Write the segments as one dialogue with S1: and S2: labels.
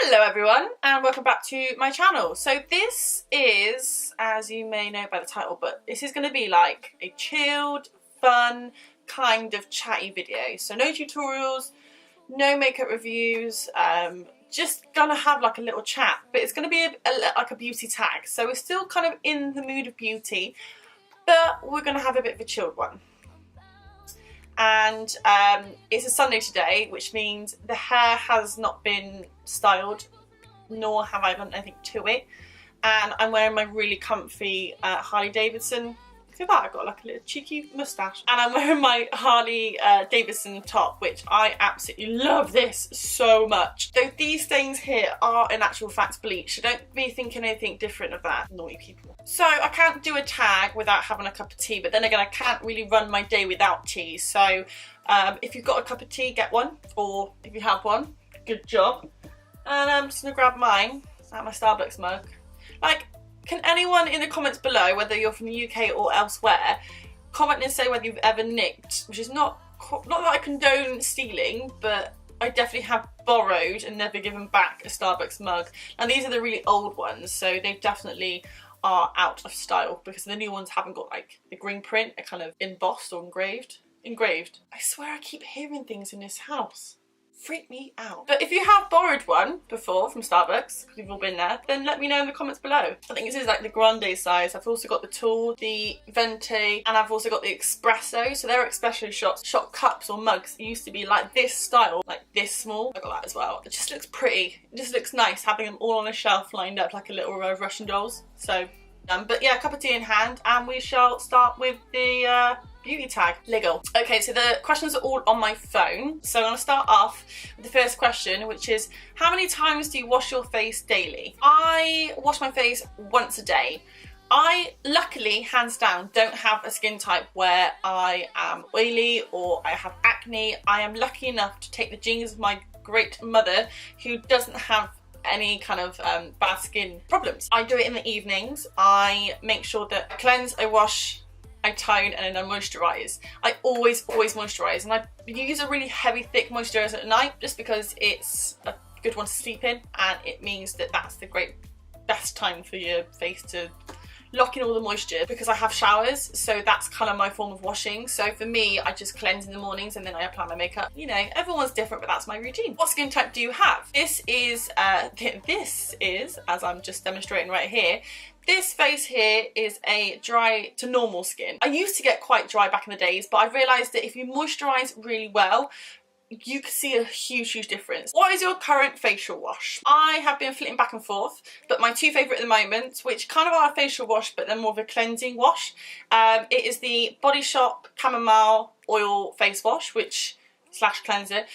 S1: Hello everyone and welcome back to my channel. So this is, as you may know by the title, but this is going to be like a chilled, fun, kind of chatty video. So no tutorials, no makeup reviews, just gonna have like a little chat, but it's gonna be like a beauty tag. So we're still kind of in the mood of beauty, but we're gonna have a bit of a chilled one. And it's a Sunday today, which means the hair has not been styled, nor have I done anything to it. And I'm wearing my really comfy Harley Davidson. Look at that, I've got like a little cheeky moustache. And I'm wearing my Harley Davidson top, which I absolutely love this so much. So these stains here are in actual fact bleach, so don't be thinking anything different of that, naughty people. So I can't do a tag without having a cup of tea, but then again I can't really run my day without tea. So if you've got a cup of tea, get one, or if you have one, good job. And I'm just gonna grab mine out of my Starbucks mug. Like, can anyone in the comments below, whether you're from the UK or elsewhere, comment and say whether you've ever nicked, which is not that I condone stealing, but I definitely have borrowed and never given back a Starbucks mug. And these are the really old ones, so they definitely are out of style because the new ones haven't got like the green print, are kind of embossed or engraved. I swear I keep hearing things in this house. Freak me out. But if you have borrowed one before from Starbucks, because we've all been there, then let me know in the comments below. I think this is like the grande size. I've also got the tall, the venti, and I've also got the espresso. So they're especially shot cups or mugs. It used to be like this style, like this small. I got that as well. It just looks pretty. It just looks nice having them all on a shelf lined up like a little row of Russian dolls. So, but yeah, a cup of tea in hand, and we shall start with the beauty tag. Legal. Okay, so the questions are all on my phone. So I'm going to start off with the first question, which is, how many times do you wash your face daily? I wash my face once a day. I, luckily, hands down, don't have a skin type where I am oily or I have acne. I am lucky enough to take the genes of my great mother, who doesn't have any kind of bad skin problems. I do it in the evenings. I make sure that I cleanse, I wash, I tone, and then I moisturise. I always moisturise, and I use a really heavy, thick moisturiser at night just because it's a good one to sleep in, and it means that that's the best time for your face to lock in all the moisture, because I have showers, so that's kind of my form of washing. So for me, I just cleanse in the mornings and then I apply my makeup. You know, everyone's different, but that's my routine. What skin type do you have? This is, as I'm just demonstrating right here, this face here is a dry to normal skin. I used to get quite dry back in the days, but I've realised that if you moisturise really well, you can see a huge difference. What is your current facial wash? I have been flitting back and forth, but my two favourite at the moment, which kind of are a facial wash, but they're more of a cleansing wash, it is the Body Shop Chamomile Oil Face Wash, / cleanser,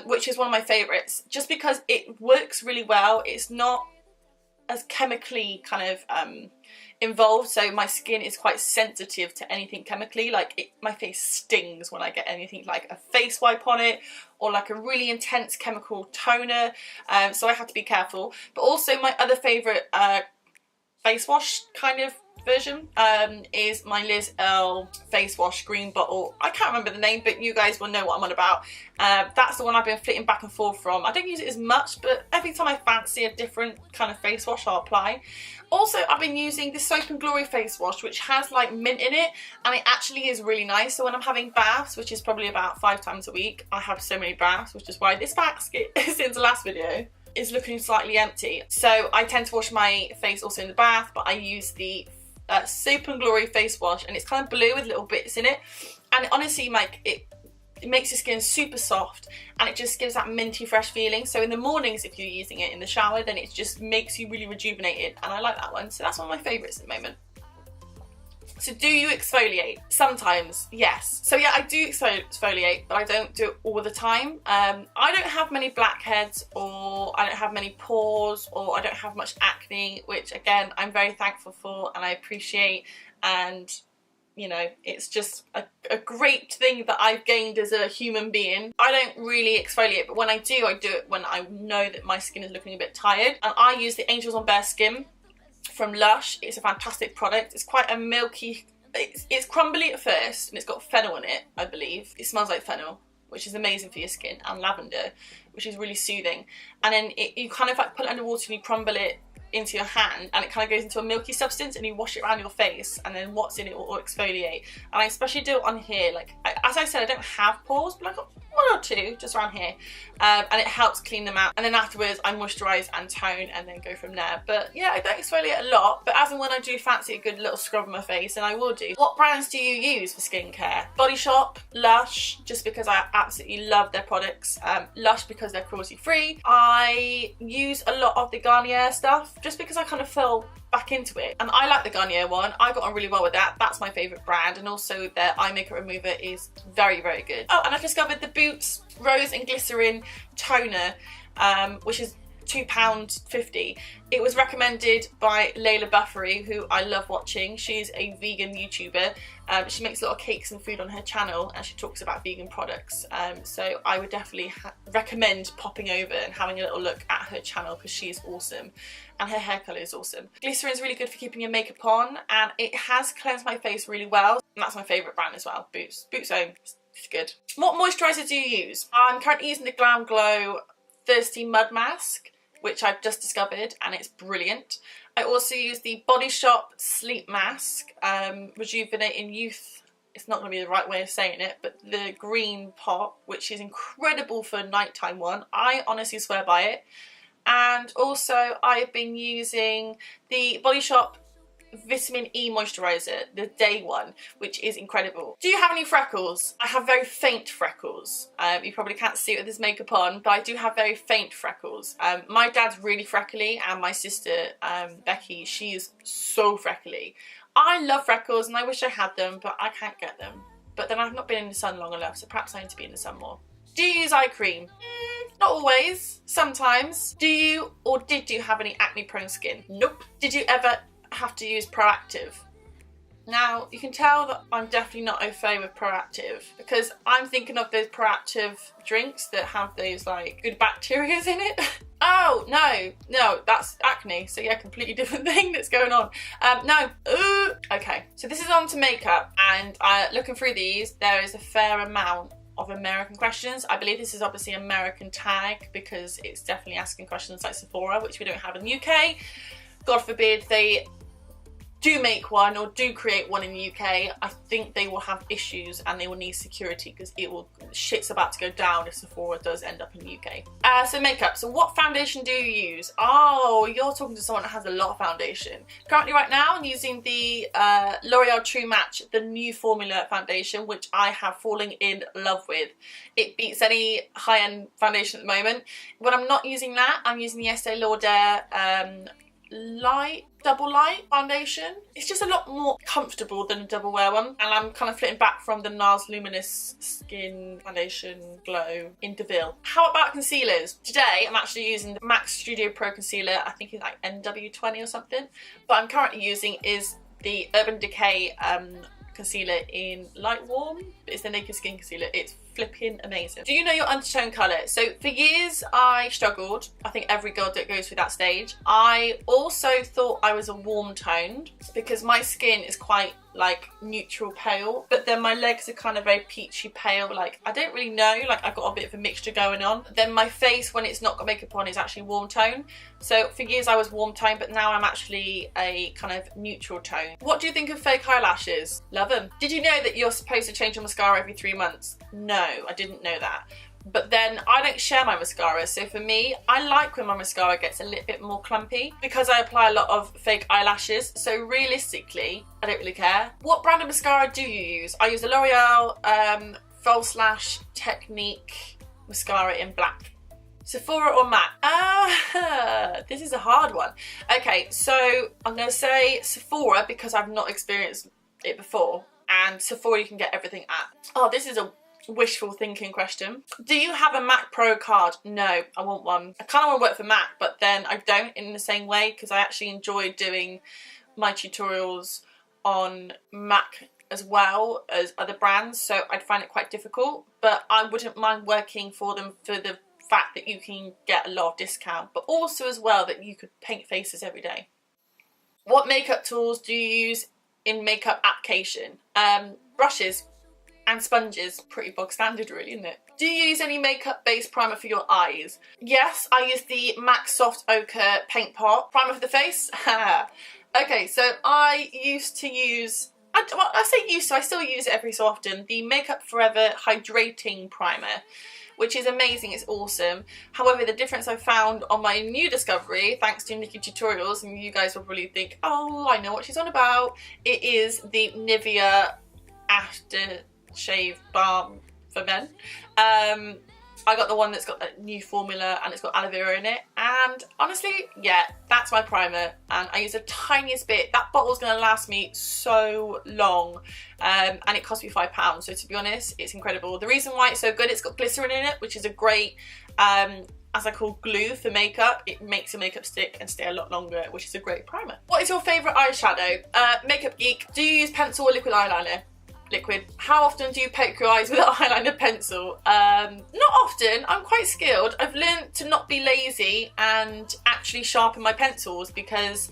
S1: which is one of my favourites, just because it works really well. It's not as chemically kind of involved, so my skin is quite sensitive to anything chemically. Like my face stings when I get anything like a face wipe on it or like a really intense chemical toner, so I have to be careful. But also my other favourite face wash kind of version is my Liz Earle face wash green bottle. I can't remember the name, but you guys will know what I'm on about. That's the one I've been flitting back and forth from. I don't use it as much, but every time I fancy a different kind of face wash, I'll apply. Also, I've been using this Soap and Glory face wash, which has like mint in it, and it actually is really nice. So when I'm having baths, which is probably about 5 times a week, I have so many baths, which is why this basket, since the last video, is looking slightly empty. So I tend to wash my face also in the bath, but I use the Soap and Glory face wash, and it's kind of blue with little bits in it, and honestly, like it makes your skin super soft, and it just gives that minty fresh feeling. So in the mornings, if you're using it in the shower, then it just makes you really rejuvenated, and I like that one. So that's one of my favourites at the moment. So do you exfoliate? Sometimes, yes. So yeah, I do exfoliate, but I don't do it all the time. I don't have many blackheads, or I don't have many pores, or I don't have much acne, which again, I'm very thankful for and I appreciate. And you know, it's just a great thing that I've gained as a human being. I don't really exfoliate, but when I do it when I know that my skin is looking a bit tired. And I use the Angels on Bare Skin from Lush. It's a fantastic product. It's quite a milky, it's crumbly at first, and it's got fennel in it, I believe. It smells like fennel, which is amazing for your skin, and lavender, which is really soothing. And then you kind of like put it under water and you crumble it into your hand, and it kind of goes into a milky substance, and you wash it around your face, and then what's in it will exfoliate. And I especially do it on here, like as I said, I don't have pores, but I've got one or two just around here, and it helps clean them out. And then afterwards I moisturise and tone and then go from there. But yeah, I don't exfoliate a lot, but as and when I do fancy a good little scrub on my face, and I will do. What brands do you use for skincare? Body Shop, Lush, just because I absolutely love their products. Lush because they're cruelty free. I use a lot of the Garnier stuff just because I kind of fell back into it, and I like the Garnier one. I got on really well with that. That's my favourite brand, and also their eye makeup remover is very, very good. Oh, and I discovered the Boots Rose and Glycerin Toner, which is £2.50. It was recommended by Layla Buffery, who I love watching. She's a vegan YouTuber. She makes a lot of cakes and food on her channel, and she talks about vegan products. So I would definitely recommend popping over and having a little look at her channel, because she is awesome and her hair colour is awesome. Glycerin is really good for keeping your makeup on, and it has cleansed my face really well. And that's my favourite brand as well, Boots. Boots Own. It's good. What moisturiser do you use? I'm currently using the Glam Glow Thirsty Mud Mask, which I've just discovered, and it's brilliant. I also use the Body Shop Sleep Mask, Rejuvenating Youth. It's not going to be the right way of saying it, but the green pot, which is incredible for a nighttime one. I honestly swear by it. And also I've been using the Body Shop Vitamin E moisturiser, the day one, which is incredible. Do you have any freckles? I have very faint freckles. You probably can't see it with this makeup on, but I do have very faint freckles. My dad's really freckly, and my sister Becky, she is so freckly. I love freckles and I wish I had them, but I can't get them. But then I've not been in the sun long enough, so perhaps I need to be in the sun more. Do you use eye cream? Not always, sometimes. Do you or did you have any acne prone skin? Nope. Did you ever have to use Proactive? Now, you can tell that I'm definitely not au fait with Proactive, because I'm thinking of those Proactive drinks that have those like good bacteria in it. Oh, no, that's acne. So yeah, completely different thing that's going on. No, ooh. Okay, so this is on to makeup, and looking through these, there is a fair amount of American questions. I believe this is obviously American tag, because it's definitely asking questions like Sephora, which we don't have in the UK. God forbid they do make one or do create one in the UK, I think they will have issues and they will need security, because shit's about to go down if Sephora does end up in the UK. So makeup. So what foundation do you use? Oh, you're talking to someone that has a lot of foundation. Currently right now I'm using the L'Oreal True Match, the new formula foundation, which I have fallen in love with. It beats any high-end foundation at the moment. When I'm not using that, I'm using the Estee Lauder double light foundation. It's just a lot more comfortable than a double wear one, and I'm kind of flitting back from the NARS Luminous Skin Foundation Glow in Deville. How about concealers? Today I'm actually using the MAC Studio Pro Concealer. I think it's like NW20 or something, but I'm currently using is the Urban Decay concealer in Light Warm. It's the Naked Skin concealer. It's flipping amazing. Do you know your undertone colour? So for years I struggled. I think every girl that goes through that stage. I also thought I was a warm toned, because my skin is quite like neutral pale, but then my legs are kind of very peachy pale. Like I don't really know, like I've got a bit of a mixture going on. Then my face, when it's not got makeup on, is actually warm tone. So for years I was warm tone, but now I'm actually a kind of neutral tone. What do you think of fake eyelashes? Love them. Did you know that you're supposed to change your mascara every 3 months? No, I didn't know that. But then I don't share my mascara, so for me, I like when my mascara gets a little bit more clumpy, because I apply a lot of fake eyelashes, so realistically, I don't really care. What brand of mascara do you use? I use the L'Oreal False Lash Technique mascara in black. Sephora or MAC? This is a hard one. Okay, so I'm going to say Sephora, because I've not experienced it before, and Sephora you can get everything at. Oh, this is a wishful thinking question. Do you have a MAC Pro card? No, I want one. I kind of want to work for MAC, but then I don't in the same way, because I actually enjoy doing my tutorials on MAC as well as other brands, so I'd find it quite difficult, but I wouldn't mind working for them for the fact that you can get a lot of discount, but also as well that you could paint faces every day. What makeup tools do you use in makeup application? Brushes. and sponges. Pretty bog standard really, isn't it? Do you use any makeup based primer for your eyes? Yes, I use the MAC Soft Ochre Paint Pot primer for the face. Okay, so I used to use, I say used to, I still use it every so often, the Makeup Forever Hydrating Primer, which is amazing, it's awesome. However, the difference I found on my new discovery, thanks to Nikki Tutorials, and you guys will probably think, oh, I know what she's on about, it is the Nivea Aftershave Balm for Men. I got the one that's got that new formula and it's got aloe vera in it, and honestly, yeah, that's my primer, and I use the tiniest bit. That bottle's going to last me so long, and it cost me £5, so to be honest, it's incredible. The reason why it's so good, it's got glycerin in it, which is a great, as I call, glue for makeup. It makes your makeup stick and stay a lot longer, which is a great primer. What is your favourite eyeshadow? Makeup Geek, do you use pencil or liquid eyeliner? Liquid. How often do you poke your eyes with an eyeliner pencil? Not often. I'm quite skilled. I've learned to not be lazy and actually sharpen my pencils, because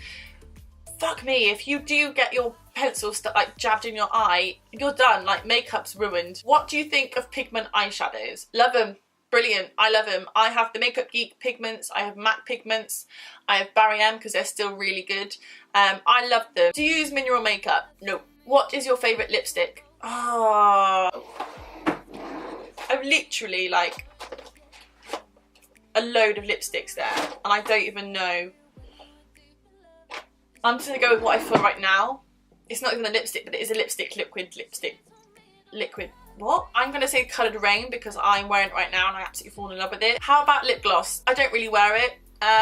S1: fuck me, if you do get your pencil stuck like jabbed in your eye, you're done. Like, makeup's ruined. What do you think of pigment eyeshadows? Love them. Brilliant. I love them. I have the Makeup Geek pigments. I have MAC pigments. I have Barry M because they're still really good. I love them. Do you use mineral makeup? No. What is your favourite lipstick? Oh, I've literally like a load of lipsticks there, and I don't even know. I'm just gonna go with what I feel right now. It's not even a lipstick, but it is a lipstick, liquid. What? I'm gonna say Coloured Rain because I'm wearing it right now and I absolutely fall in love with it. How about lip gloss? I don't really wear it.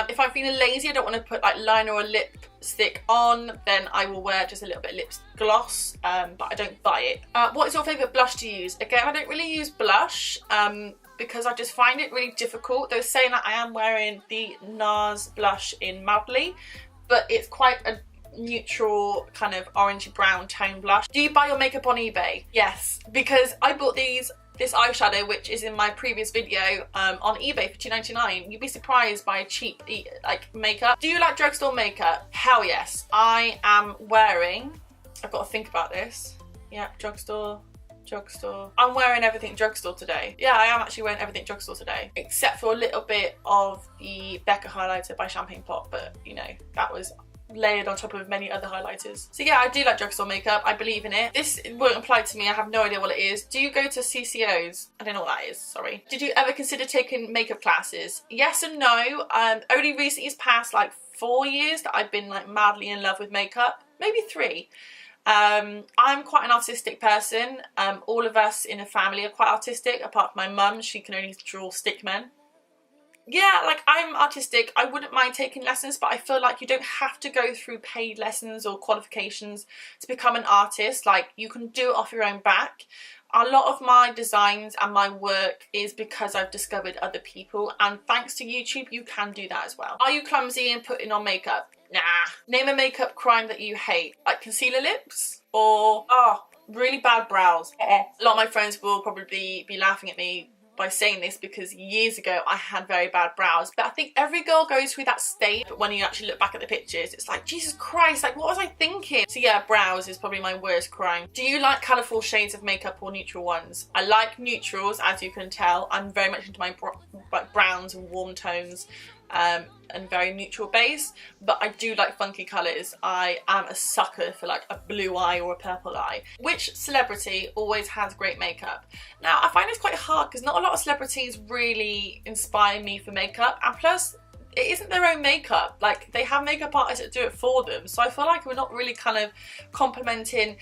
S1: If I'm feeling lazy, I don't want to put like liner or lipstick on, then I will wear just a little bit of lip gloss, but I don't buy it. What is your favourite blush to use? Again, I don't really use blush because I just find it really difficult. Though saying that, I am wearing the NARS blush in Madly, but it's quite a neutral kind of orangey brown tone blush. Do you buy your makeup on eBay? Yes, because I bought this eyeshadow, which is in my previous video, on eBay for $2.99. You'd be surprised by cheap like makeup. Do you like drugstore makeup? Hell yes. I am wearing, I've got to think about this. Yeah, drugstore. I'm wearing everything drugstore today. Yeah, I am actually wearing everything drugstore today, except for a little bit of the Becca highlighter by Champagne Pop, but you know, that was layered on top of many other highlighters. So yeah, I do like drugstore makeup. I believe in it. This won't apply to me. I have no idea what it is. Do you go to CCOs? I don't know what that is, sorry. Did you ever consider taking makeup classes? Yes and no. Only recently, it's past like 4 years that I've been like madly in love with makeup. Maybe 3. I'm quite an artistic person. All of us in the family are quite artistic, apart from my mum. She can only draw stick men. Yeah, like, I'm artistic. I wouldn't mind taking lessons, but I feel like you don't have to go through paid lessons or qualifications to become an artist. Like, you can do it off your own back. A lot of my designs and my work is because I've discovered other people, and thanks to YouTube, you can do that as well. Are you clumsy in putting on makeup? Nah. Name a makeup crime that you hate. Like concealer lips or, really bad brows. A lot of my friends will probably be laughing at me by saying this because years ago I had very bad brows, but I think every girl goes through that stage. But when you actually look back at the pictures, it's like, Jesus Christ, like, what was I thinking? So yeah, brows is probably my worst crime. Do you like colourful shades of makeup or neutral ones? I like neutrals, as you can tell. I'm very much into my browns and warm tones, and very neutral base, but I do like funky colours. I am a sucker for like a blue eye or a purple eye. Which celebrity always has great makeup? Now, I find this quite hard because not a lot of celebrities really inspire me for makeup, and plus it isn't their own makeup. Like, they have makeup artists that do it for them, so I feel like we're not really kind of complimenting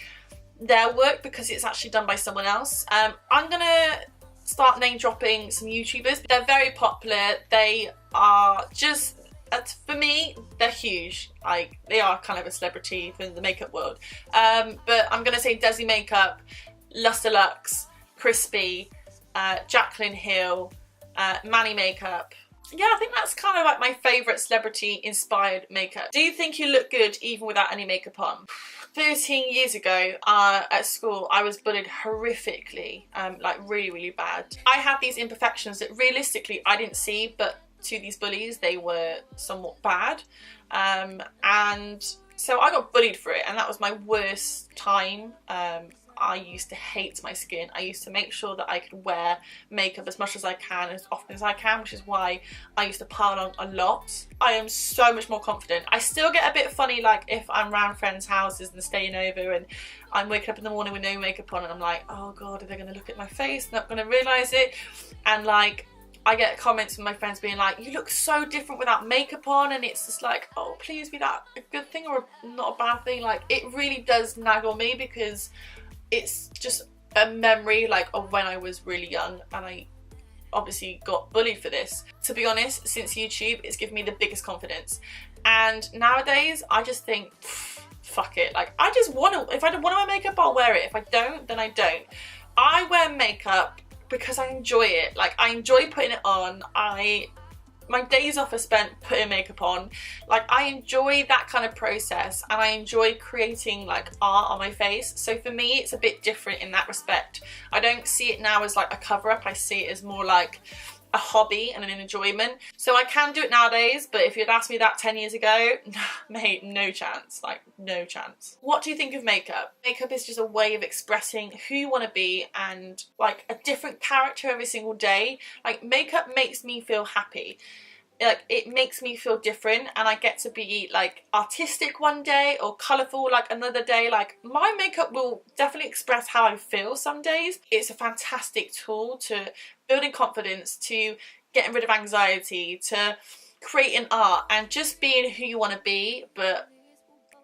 S1: their work because it's actually done by someone else. I'm gonna start name dropping some YouTubers. They're very popular. They are just, for me, they're huge. Like, they are kind of a celebrity in the makeup world. But I'm gonna say Desi Makeup, Luster Lux, Crispy, Jaclyn Hill, Manny Makeup. Yeah, I think that's kind of like my favourite celebrity inspired makeup. Do you think you look good even without any makeup on? 13 years ago at school, I was bullied horrifically, like really bad. I had these imperfections that realistically I didn't see, but to these bullies they were somewhat bad, and so I got bullied for it, and that was my worst time. I used to hate my skin. I used to make sure that I could wear makeup as much as I can, as often as I can, which is why I used to pile on a lot. I am so much more confident. I still get a bit funny, like if I'm around friends' houses and staying over and I'm waking up in the morning with no makeup on and I'm like, oh god, are they going to look at my face? They're not going to realise it. And like, I get comments from my friends being like, you look so different without makeup on, and it's just like, oh, please, be that a good thing or not a bad thing? Like, it really does nag on me because it's just a memory like of when I was really young, and I obviously got bullied for this. To be honest, since YouTube, it's given me the biggest confidence, and nowadays I just think, fuck it, like I just want to, if I want to wear makeup, I'll wear it. If I don't, then I don't. I wear makeup because I enjoy it. Like, I enjoy putting it on. My days off are spent putting makeup on. Like, I enjoy that kind of process, and I enjoy creating like art on my face. So for me, it's a bit different in that respect. I don't see it now as like a cover up. I see it as more like a hobby and an enjoyment. So I can do it nowadays, but if you'd asked me that 10 years ago, mate, no chance, like no chance. What do you think of makeup? Makeup is just a way of expressing who you want to be and like a different character every single day. Like, makeup makes me feel happy. Like, it makes me feel different, and I get to be like artistic one day or colourful like another day. Like, my makeup will definitely express how I feel some days. It's a fantastic tool to building confidence, to getting rid of anxiety, to creating art, and just being who you want to be, but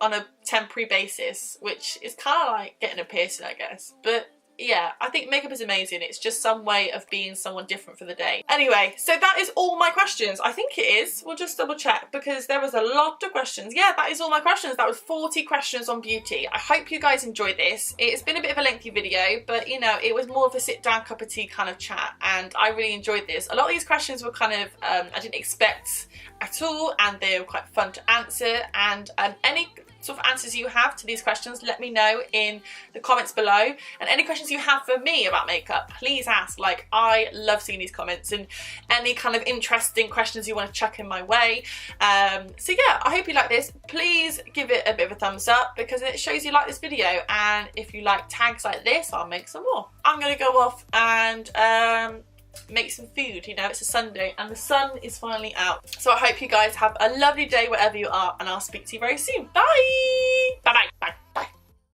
S1: on a temporary basis, which is kind of like getting a piercing, I guess. But yeah, I think makeup is amazing. It's just some way of being someone different for the day. Anyway, so that is all my questions. I think it is. We'll just double check because there was a lot of questions. Yeah, that is all my questions. That was 40 questions on beauty. I hope you guys enjoyed this. It's been a bit of a lengthy video, but you know, it was more of a sit down cup of tea kind of chat, and I really enjoyed this. A lot of these questions were kind of, I didn't expect at all, and they were quite fun to answer. And any sort of answers you have to these questions, let me know in the comments below. And any questions you have for me about makeup, please ask. Like, I love seeing these comments, and any kind of interesting questions you want to chuck in my way. So yeah, I hope you like this. Please give it a bit of a thumbs up because it shows you like this video, and if you like tags like this, I'll make some more. I'm gonna go off and make some food. You know, it's a Sunday and the sun is finally out. So I hope you guys have a lovely day wherever you are, and I'll speak to you very soon. Bye! Bye bye. Bye.